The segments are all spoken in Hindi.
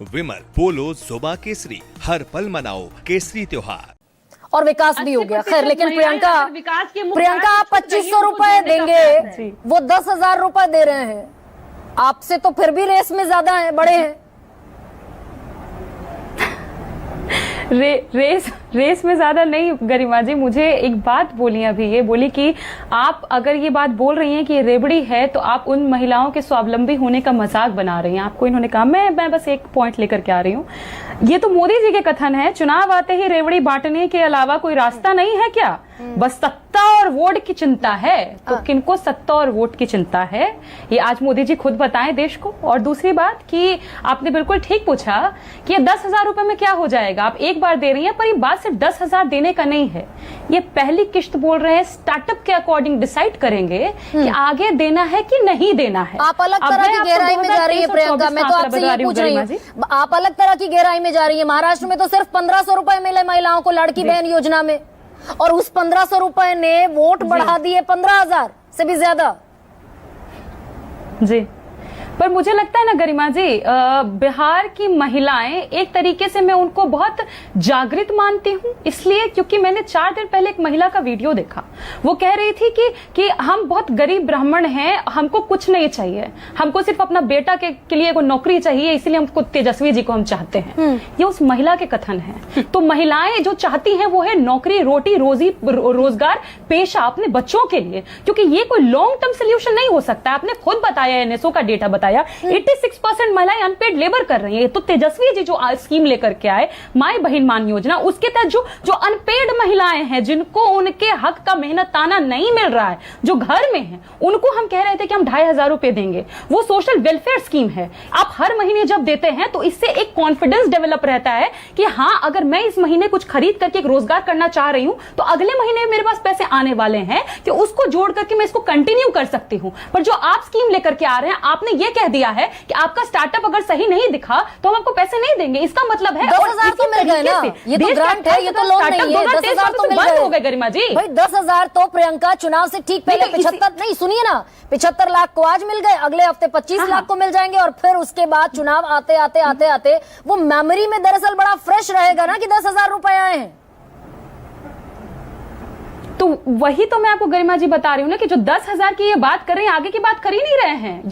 विमल, पोलो, जोबा केसरी, हर पल मनाओ केसरी त्योहार। और विकास भी हो गया। खैर, लेकिन प्रियंका आप 2500 रुपए देंगे, वो 10,000 रुपए दे रहे हैं आपसे, तो फिर भी रेस में ज्यादा है, बड़े हैं। रेस में ज्यादा नहीं गरिमा जी, मुझे एक बात बोली अभी, ये बोली कि आप अगर ये बात बोल रही हैं कि ये रेवड़ी है तो आप उन महिलाओं के स्वावलंबी होने का मजाक बना रही हैं। आपको इन्होंने कहा, मैं बस एक पॉइंट लेकर के आ रही हूँ। ये तो मोदी जी के कथन है, चुनाव आते ही रेवड़ी बांटने के अलावा कोई रास्ता नहीं है क्या? बस सत्ता और वोट की चिंता है। तो किनको सत्ता और वोट की चिंता है, ये आज मोदी जी खुद बताएं देश को। और दूसरी बात कि आपने बिल्कुल ठीक पूछा कि ये 10,000 रुपए में क्या हो जाएगा। आप एक बार दे रही हैं, पर ये बात सिर्फ 10,000 देने का नहीं है। ये पहली किश्त बोल रहे हैं, स्टार्टअप के अकॉर्डिंग डिसाइड करेंगे कि आगे देना है कि नहीं देना है। आप अलग तरह की गहराई में जा रही है प्रियंका, मैं तो आपसे ये पूछ रही हूँ, आप अलग तरह की गहराई में जा रही है। महाराष्ट्र में तो सिर्फ 1500 रुपए मिले महिलाओं को लाड़की बहन योजना में, और उस 1500 रुपए ने वोट बढ़ा दिए 15,000 से भी ज्यादा। जी, पर मुझे लगता है ना गरिमा जी, बिहार की महिलाएं एक तरीके से मैं उनको बहुत जागृत मानती हूं, इसलिए क्योंकि मैंने 4 दिन पहले एक महिला का वीडियो देखा। वो कह रही थी कि हम बहुत गरीब ब्राह्मण हैं, हमको कुछ नहीं चाहिए, हमको सिर्फ अपना बेटा के लिए कोई नौकरी चाहिए, इसलिए हमको तेजस्वी जी को हम चाहते हैं। ये उस महिला के कथन है। तो महिलाएं जो चाहती हैं वो है नौकरी, रोटी, रोजगार, पेशा अपने बच्चों के लिए, क्योंकि ये कोई लॉन्ग टर्म सोल्यूशन नहीं हो सकता। आपने खुद बताया, एनएसओ का डेटा बताया, 86% महिलाएं अनपेड लेबर कर रही हैं। तो तेजस्वी जी जो स्कीम लेकर के आए, माई बहन मान योजना, उसके तहत जो अनपेड महिलाएं हैं, जिनको उनके हक का मेहनताना नहीं मिल रहा है, जो घर में हैं, उनको हम कह रहे थे कि हम 2,500 रुपए देंगे। वो सोशल वेलफेयर स्कीम है। आप हर महीने जब देते हैं तो इससे एक कॉन्फिडेंस डेवलप रहता है कि हाँ, अगर मैं इस महीने कुछ खरीद करके एक रोजगार करना चाह रही हूं तो अगले महीने मेरे पास पैसे आने वाले हैं कि उसको जोड़ करके मैं इसको कंटिन्यू कर सकती हूं। पर जो आप स्कीम लेकर के आ रहे हैं, आपने ये कह दिया है कि आपका स्टार्टअप अगर सही नहीं दिखा तो हम आपको पैसे नहीं देंगे। इसका मतलब है 10,000 तो मिल गए ना, ये तो ग्रांट है, ये तो लोन नहीं है। 10,000 तो मिल गए। हो गए गरिमा जी भाई, 10,000 तो प्रियंका चुनाव से ठीक पहले 75 नहीं, सुनिए ना, 75 लाख को आज मिल गए, अगले हफ्ते 25 लाख को मिल जाएंगे, और फिर उसके बाद चुनाव आते आते वो मेमोरी में दरअसल बड़ा फ्रेश रहेगा ना कि 10,000 रुपए आए हैं। तो वही तो मैं आपको गरिमा जी बता रही हूँ ना कि जो 10,000 की ये बात कर रहे हैं, आगे की बात कर ही नहीं रहे हैं।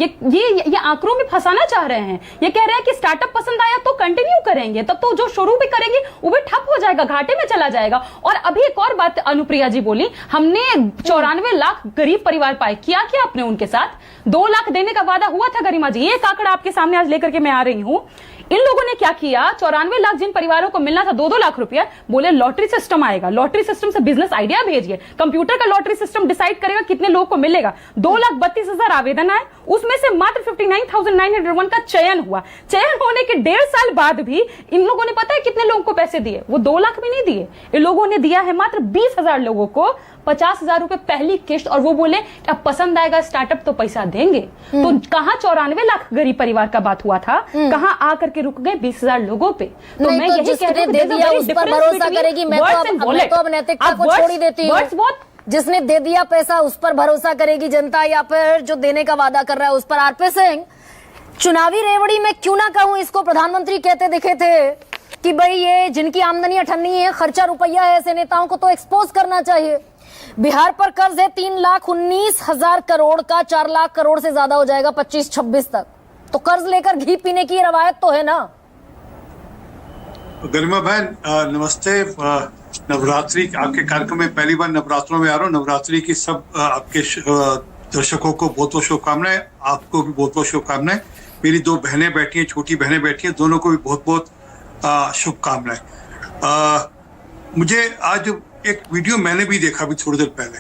ये आंकड़ों में फंसाना चाह रहे हैं। ये कह रहे हैं कि स्टार्टअप पसंद आया तो कंटिन्यू करेंगे, तब तो जो शुरू भी करेंगे वो भी ठप हो जाएगा, घाटे में चला जाएगा। और अभी एक और बात अनुप्रिया जी बोली, हमने 94 लाख गरीब परिवार पाए। किया क्या आपने उनके साथ? 2 लाख देने का वादा हुआ था गरिमा जी। ये आंकड़ा आपके सामने आज लेकर के मैं आ रही हूँ। इन लोगों ने क्या किया, 94 लाख जिन परिवारों को मिलना था 2-2 लाख रुपया, बोले लॉटरी सिस्टम आएगा, लॉटरी सिस्टम से बिजनेस आइडिया भेजिए, कंप्यूटर का लॉटरी सिस्टम डिसाइड करेगा कितने लोगों को मिलेगा। 2,32,000 आवेदन आए, उसमें से मात्र 59,901 का चयन हुआ। चयन होने के 1.5 साल बाद भी इन लोगों ने पता है कितने लोगों को पैसे दिए? वो 2 लाख भी नहीं दिए, इन लोगों ने दिया है मात्र 20,000 लोगों को 50,000 रुपए पहली किश्त। और वो बोले अब पसंद आएगा स्टार्टअप तो पैसा देंगे। तो कहां 94 लाख गरीब परिवार का बात हुआ था, कहां आकर के रुक गए 20,000 लोगों पे। तो मैं यही कह रही हूं, दे दिया उस पर भरोसा करेगी। मैं तो अब नैतिकता को छोड़ ही देती हूँ। जिसने दे दिया पैसा उस पर भरोसा करेगी जनता, या फिर जो देने का वादा कर रहा है उस पर। आरपी सिंह, चुनावी रेवड़ी में क्यों ना कहूं इसको, प्रधानमंत्री कहते दिखे थे कि भाई ये जिनकी आमदनी अठन्नी है, खर्चा रुपया है, ऐसे नेताओं को तो एक्सपोज करना चाहिए। बिहार पर कर्ज है 3,19,000 करोड़ का, 4 लाख करोड़ से ज्यादा हो जाएगा 25-26 तक। तो कर्ज लेकर घी पीने की रवायत तो है ना। गरिमा बहन नमस्ते। नवरात्रि आपके कार्यक्रम में पहली बार नवरात्रों में आ रहा हूँ। नवरात्रि की सब आपके दर्शकों को बहुत बहुत शुभकामनाएं, आपको भी बहुत बहुत शुभकामनाएं। मेरी 2 बहनें बैठी हैं, छोटी बहनें बैठी हैं, दोनों को भी बहुत बहुत शुभकामनाएं। मुझे आज एक वीडियो मैंने भी देखा अभी थोड़ी देर पहले,